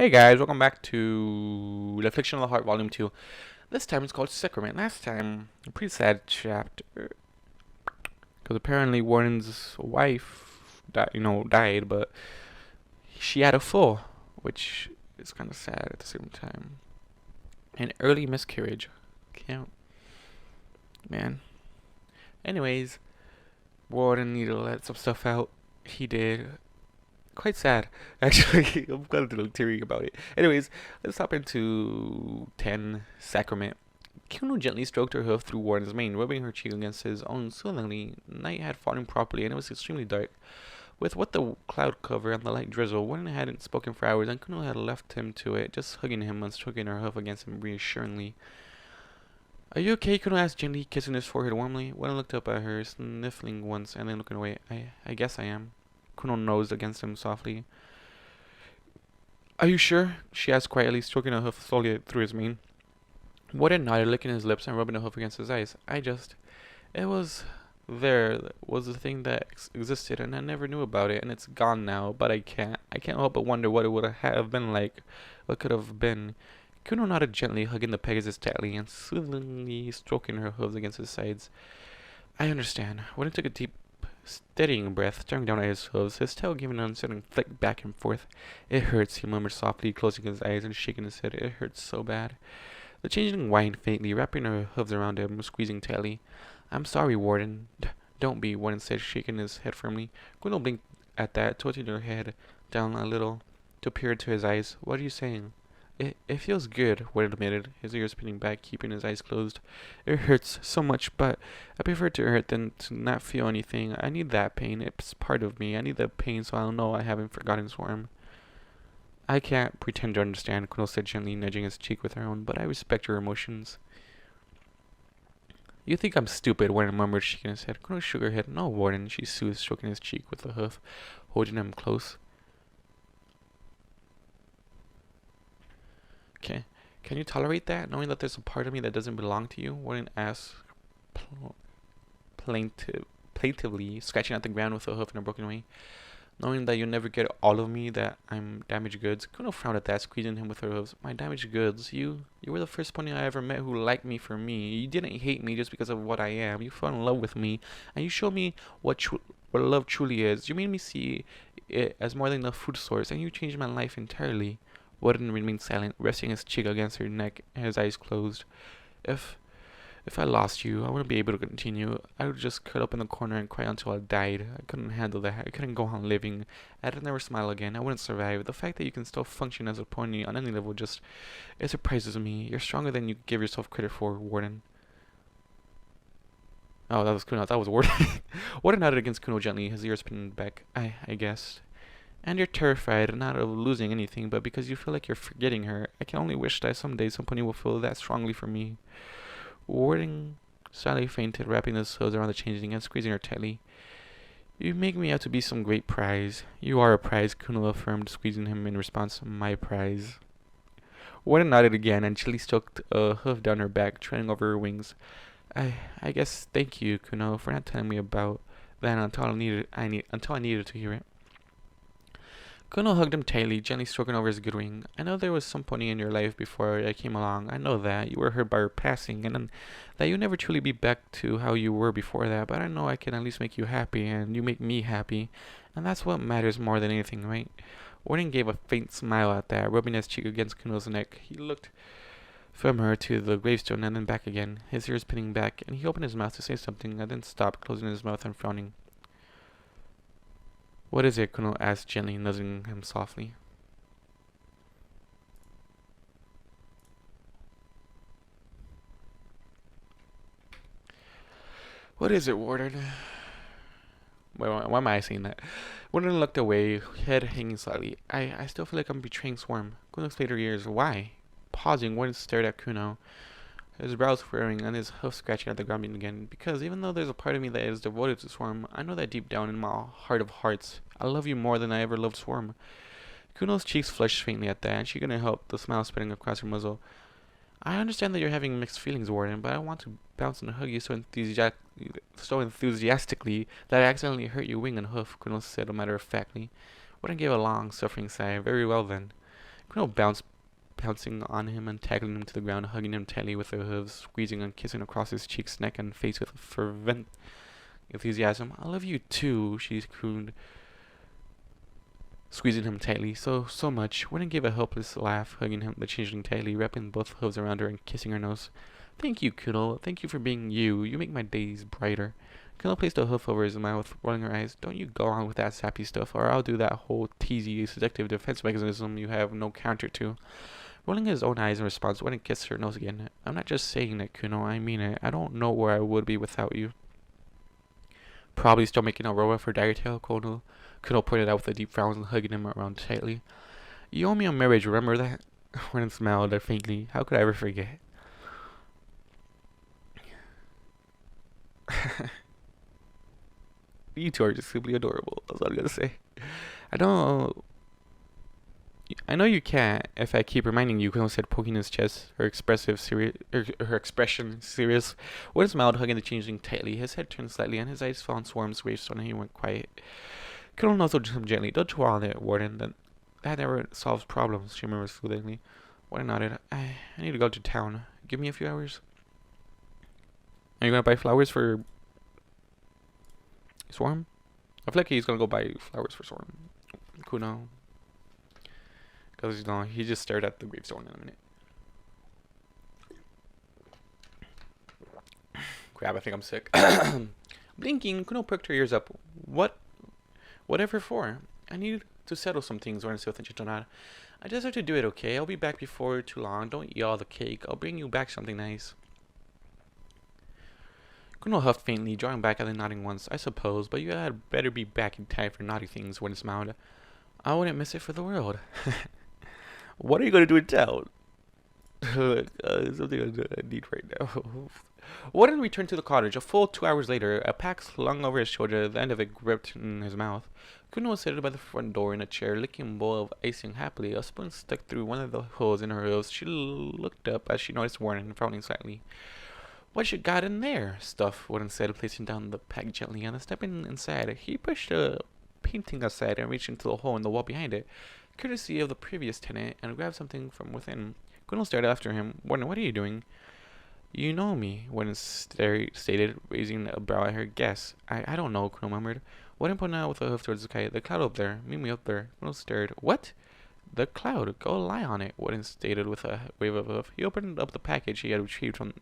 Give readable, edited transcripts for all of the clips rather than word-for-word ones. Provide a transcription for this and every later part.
Hey guys, welcome back to The Affliction of the Heart Volume 2. This time it's called Sacrament. Last time, a pretty sad chapter. Because apparently Warden's wife died, but she had a foal, which is kind of sad at the same time. An early miscarriage. Can't. Man. Anyways, Warden needed to let some stuff out. He did. Quite sad, actually. I'm kind of a little teary about it. Anyways, let's hop into 10 Sacrament. Kuno gently stroked her hoof through Warden's mane, rubbing her cheek against his own soothingly. Night had fallen properly, and it was extremely dark. With what the cloud cover and the light drizzle, Warden hadn't spoken for hours, and Kuno had left him to it, just hugging him and stroking her hoof against him reassuringly. Are you okay? Kuno asked gently, kissing his forehead warmly. Warden looked up at her, sniffling once, and then looking away. I guess I am. Kuno nosed against him softly. Are you sure? She asked quietly, stroking her hoof slowly through his mane. Warden nodded, licking his lips and rubbing the hoof against his eyes. It was was the thing that existed, and I never knew about it, and it's gone now, but I can't help but wonder what it would have been like, what could have been. Kuno nodded gently, hugging the Pegasus tightly and soothingly stroking her hooves against his sides. I understand. Warden took a deep steadying breath, staring down at his hooves, his tail giving an uncertain flick back and forth. It hurts, he murmured softly, closing his eyes and shaking his head. It hurts so bad. The changeling whined faintly, wrapping her hooves around him, squeezing tightly. I'm sorry, Warden. Don't be, Warden said, shaking his head firmly. Kuno blinked at that, tilting her head down a little to peer into his eyes. What are you saying? It feels good, Warden admitted, his ears pinning back, keeping his eyes closed. It hurts so much, but I prefer to hurt than to not feel anything. I need that pain. It's part of me. I need the pain so I'll know I haven't forgotten Swarm. I can't pretend to understand, Kuno said gently, nudging his cheek with her own, but I respect your emotions. You think I'm stupid, Warden murmured, shaking his head. Kuno shook her head. No, Warden, she soothed, stroking his cheek with a hoof, holding him close. Can you tolerate that, knowing that there's a part of me that doesn't belong to you? Warden asked plaintively, scratching at the ground with a hoof in a broken way. Knowing that you'll never get all of me, that I'm damaged goods. Kuno frowned at that, squeezing him with her hooves. My damaged goods? You were the first pony I ever met who liked me for me. You didn't hate me just because of what I am. You fell in love with me, and you showed me what love truly is. You made me see it as more than a food source, and you changed my life entirely. Warden remained silent, resting his cheek against her neck and his eyes closed. If I lost you, I wouldn't be able to continue. I would just curl up in the corner and cry until I died. I couldn't handle that. I couldn't go on living. I'd never smile again. I wouldn't survive. The fact that you can still function as a pony on any level it surprises me. You're stronger than you give yourself credit for, Warden. Oh, that was Kuno. That was Warden. Warden nodded against Kuno gently, his ears pinned back. I guessed. And you're terrified, not of losing anything, but because you feel like you're forgetting her. I can only wish that someday some pony will feel that strongly for me. Warden slightly fainted, wrapping his hooves around the changeling and squeezing her tightly. You make me out to be some great prize. You are a prize, Kuno affirmed, squeezing him in response. My prize. Warden nodded again and gently stroked a hoof down her back, trailing over her wings. I guess thank you, Kuno, for not telling me about that until I needed to hear it. Kuno hugged him tightly, gently stroking over his good wing. I know there was some pony in your life before I came along. I know that. You were hurt by her passing, and that you'll never truly be back to how you were before that, but I know I can at least make you happy, and you make me happy. And that's what matters more than anything, right? Warden gave a faint smile at that, rubbing his cheek against Kuno's neck. He looked from her to the gravestone and then back again, his ears pinning back, and he opened his mouth to say something, and then stopped, closing his mouth and frowning. What is it? Kuno asked gently, nudging him softly. What is it, Warden? Why am I saying that? Warden looked away, head hanging slightly. I still feel like I'm betraying Swarm. Kuno explained her ears. Why? Pausing, Warden stared at Kuno, his brows furrowing and his hoof scratching at the ground again. Because even though there's a part of me that is devoted to Swarm, I know that deep down in my heart of hearts, I love you more than I ever loved Swarm. Kuno's cheeks flushed faintly at that, and she couldn't help the smile spreading across her muzzle. I understand that you're having mixed feelings, Warden, but I want to bounce and hug you so enthusiastically that I accidentally hurt your wing and hoof, Kuno said matter-of-factly. Warden gave a long, suffering sigh. Very well then. Kuno pouncing on him and tackling him to the ground, hugging him tightly with her hooves, squeezing and kissing across his cheeks, neck, and face with fervent enthusiasm. I love you too, she crooned, squeezing him tightly, so much. Warden gave a helpless laugh, hugging him, the changeling tightly, wrapping both hooves around her and kissing her nose. Thank you, Kuno. Thank you for being you. You make my days brighter. Kuno placed a hoof over his mouth, rolling her eyes. Don't you go on with that sappy stuff, or I'll do that whole teasy, seductive defense mechanism you have no counter to. Rolling his own eyes in response, Warden kissed her nose again. I'm not just saying it, Kuno. I mean it. I don't know where I would be without you. Probably still making a row of her dagger tail, Kuno pointed out with a deep frown and hugging him around tightly. You owe me a marriage, remember that? Warden smiled faintly. How could I ever forget? You two are just simply adorable. That's all I'm gonna say. I know you can't if I keep reminding you, Kuno said, poking his chest, her expression serious. Warden smiled, hugging the changeling tightly. His head turned slightly, and his eyes fell on Swarm's gravestone, and he went quiet. Kuno nuzzled him gently. Don't dwell on it, Warden. That never solves problems, she murmured soothingly. Warden nodded. I need to go to town. Give me a few hours. Are you gonna buy flowers for Swarm? I feel like he's gonna go buy flowers for Swarm. Kuno. Because, he just stared at the gravestone in a minute. Crap, I think I'm sick. Blinking, Kuno perked her ears up. Whatever for? I need to settle some things, Warden said with a gentle nod. I just have to do it, okay? I'll be back before too long. Don't eat all the cake. I'll bring you back something nice. Kuno huffed faintly, drawing back and then nodding once. I suppose, but you had better be back in time for naughty things, Warden smiled. I wouldn't miss it for the world. What are you going to do in town? Something I need right now. Warden returned to the cottage. A full 2 hours later, a pack slung over his shoulder, the end of it gripped in his mouth. Kuno was seated by the front door in a chair, licking a bowl of icing happily. A spoon stuck through one of the holes in her hooves. She looked up as she noticed Warden, frowning slightly. What you got in there? Stuff, Warden said, placing down the pack gently, and stepping inside, he pushed a painting aside and reached into the hole in the wall behind it, courtesy of the previous tenant, and grabbed something from within. Kuno stared after him. Warden, what are you doing? You know me, Warden stated, raising a brow at her. Guess. I don't know, Kuno murmured. Warden pointed out with a hoof towards the sky. The cloud up there. Meet me up there. Kuno stared. What? The cloud. Go lie on it, Warden stated with a wave of a hoof. He opened up the package he had retrieved from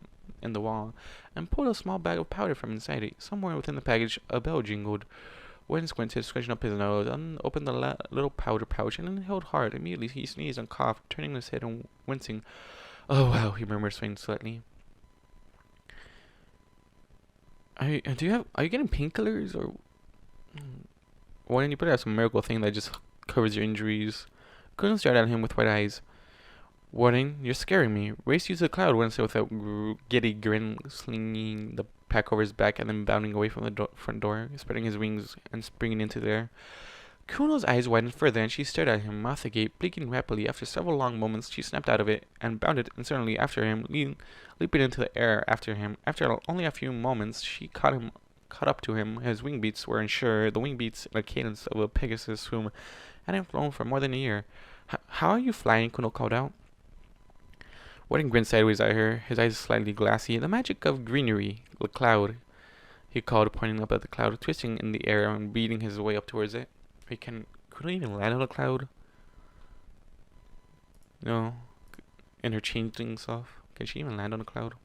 in the wall and pulled a small bag of powder from inside it. Somewhere within the package, a bell jingled. Warden squinted, scratching up his nose, and opened the little powder pouch, and held hard. Immediately, he sneezed and coughed, turning his head and wincing. Oh, wow, he murmured, swaying slightly. Are you getting painkillers, or... Warden, you better have some miracle thing that just covers your injuries. Kuno stared at him with wide eyes. Warden, you're scaring me. Race you to the cloud, Warden said with a giddy grin, slinging the pack over his back and then bounding away from the front door, spreading his wings and springing into the air. Kuno's eyes widened further, and she stared at him, mouth agape, blinking rapidly. After several long moments, she snapped out of it and bounded instantly after him, leaping into the air after him. After only a few moments, she caught up to him. His wing beats were unsure, the wing beats in a cadence of a Pegasus whom hadn't flown for more than a year. How are you flying? Kuno called out. Warden grinned sideways at her, his eyes slightly glassy. The magic of greenery, the cloud, he called, pointing up at the cloud, twisting in the air and beating his way up towards it. Could I even land on a cloud? No. In her changeling self, can she even land on a cloud?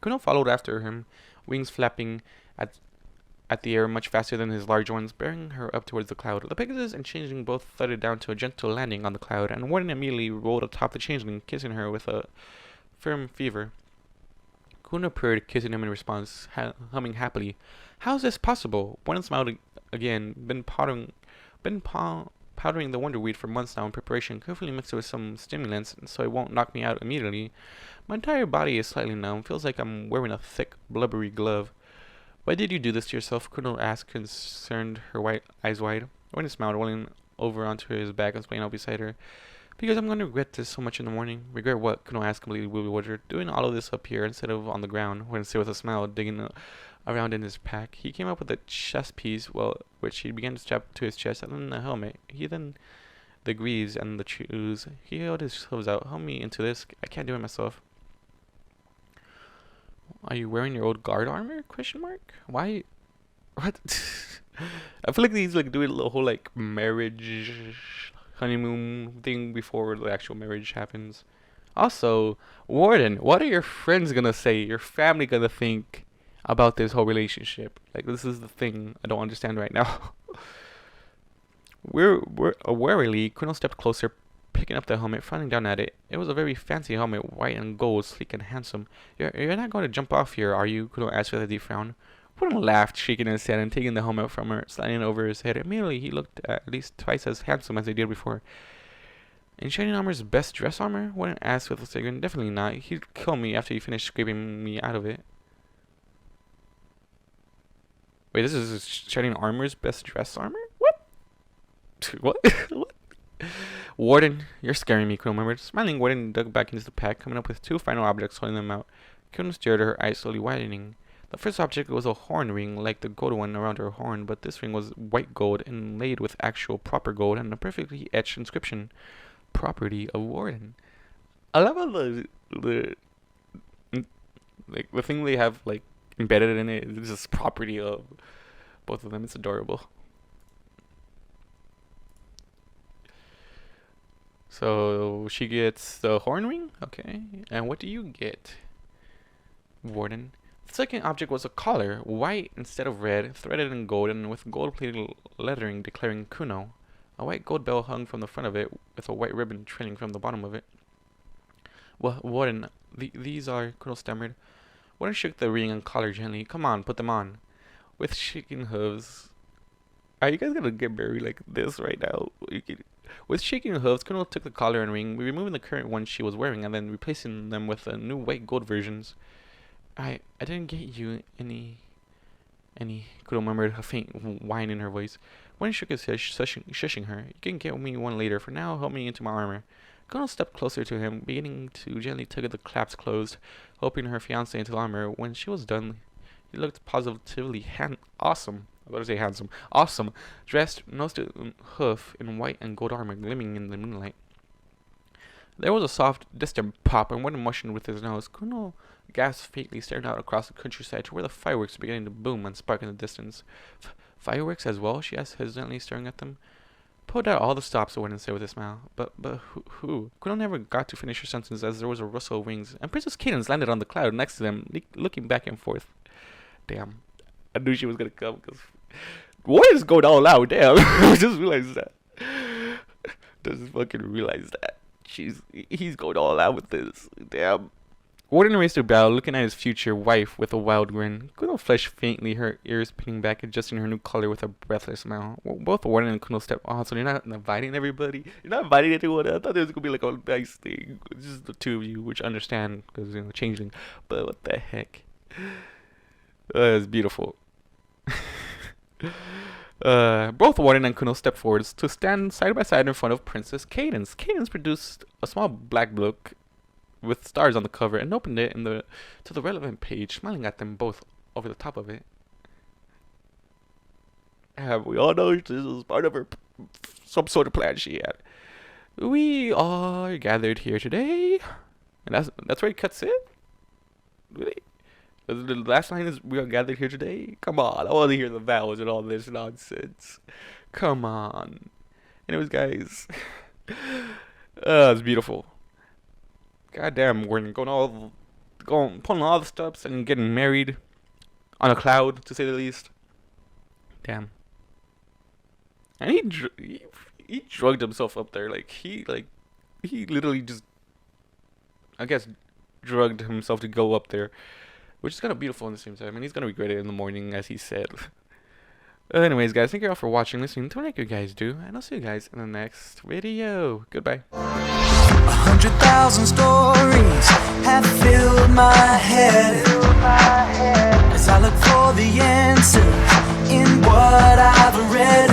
Kuno followed after him, wings flapping at the air much faster than his large ones, bearing her up towards the cloud. The Pegasus and changeling both thudded down to a gentle landing on the cloud, and Warden immediately rolled atop the changeling, kissing her with a firm fever. Kuno purred, kissing him in response, humming happily. How is this possible? Warden smiled again. Been powdering the wonderweed for months now in preparation, carefully mixed it with some stimulants so it won't knock me out immediately. My entire body is slightly numb. Feels like I'm wearing a thick, blubbery glove. Why did you do this to yourself? Kuno asked, concerned, her white eyes wide. Warden smiled, rolling over onto his back and splaying out beside her. Because I'm going to regret this so much in the morning. Regret what? Kuno asked, completely bewildered. Doing all of this up here instead of on the ground. Warden said with a smile, digging around in his pack. He came up with a chest piece, which he began to strap to his chest, and then a helmet. He then the greaves and the shoes. He held his hooves out. Help me into this. I can't do it myself. Are you wearing your old guard armor? Question mark. Why? What? I feel like he's like doing the whole like marriage honeymoon thing before the actual marriage happens. Also, Warden, what are your friends gonna say? Your family gonna think about this whole relationship? Like, this is the thing I don't understand right now. Warily, Kuno stepped closer, picking up the helmet, frowning down at it. It was a very fancy helmet, white and gold, sleek and handsome. You're not going to jump off here, are you? Kuno asked with a deep frown. Warden laughed, shaking his head and taking the helmet from her, sliding it over his head. Immediately, he looked at least twice as handsome as he did before. In Shining Armor's best dress armor? Warden asked with a cigarette. Definitely not. He'd kill me after he finished scraping me out of it. Wait, this is Shining Armor's best dress armor? What? What? What? Warden, you're scaring me, Kuno murmured. Smiling, Warden dug back into the pack, coming up with 2 final objects, holding them out. Kuno stared at her, eyes slowly widening. The first object was a horn ring, like the gold one around her horn, but this ring was white gold, inlaid with actual proper gold, and a perfectly etched inscription. Property of Warden. I love how the thing they have like embedded in it is just property of both of them. It's adorable. So she gets the horn ring, okay. And what do you get, Warden? The second object was a collar, white instead of red, threaded in gold, and with gold-plated lettering declaring Kuno. A white gold bell hung from the front of it, with a white ribbon trailing from the bottom of it. Well, Warden, these are, Kuno stammered. Warden shook the ring and collar gently. Come on, put them on. With shaking hooves. Are you guys gonna get married like this right now? With shaking hooves, Kuno took the collar and ring, removing the current one she was wearing, and then replacing them with the new white gold versions. I didn't get you any, Kuno murmured, a faint whine in her voice. Warden shook his head, shushing her. You can get me one later. For now, help me into my armor. Kuno stepped closer to him, beginning to gently tug at the clasps closed, helping her fiancé into the armor. When she was done, he looked positively awesome. I was about to say handsome. Awesome. Dressed nose to hoof in white and gold armor, gleaming in the moonlight. There was a soft, distant pop, and Warden motioned with his nose. Kuno gasped faintly, staring out across the countryside to where the fireworks were beginning to boom and spark in the distance. Fireworks as well? She asked, hesitantly staring at them. Pulled out all the stops, Warden said with a smile. But who? Kuno never got to finish her sentence as there was a rustle of wings, and Princess Cadence landed on the cloud next to them, looking back and forth. Damn. I knew she was gonna come, because Warden's going all out, damn. I just realized that. Just fucking realize that. He's going all out with this. Damn. Warden raised her brow, looking at his future wife with a wild grin. Kuno flushed faintly, her ears pinning back, adjusting her new color with a breathless smile. Both Warden and Kuno stepped on, so you're not inviting everybody? You're not inviting anyone? I thought there was going to be like a nice thing. It's just the two of you, which I understand, because, you know, changeling. But what the heck? It's beautiful. Both Warden and Kuno stepped forward to stand side by side in front of Princess Cadence. Cadence produced a small black book with stars on the cover and opened it to the relevant page, smiling at them both over the top of it. We all know this is part of some sort of plan she had. We are gathered here today, and that's where he cuts it. Really? The last line is, we are gathered here today? Come on, I want to hear the vowels and all this nonsense. Come on. Anyways, guys. It's beautiful. Goddamn, we're pulling all the stops and getting married on a cloud, to say the least. Damn. And he drugged himself up there. He literally just, I guess, drugged himself to go up there. Which is kind of beautiful in the same time, and he's going to regret it in the morning, as he said. Anyways, guys, thank you all for watching, listening to what you guys do, and I'll see you guys in the next video. Goodbye. 100,000 stories have filled my head as I look for the answer in what I've read.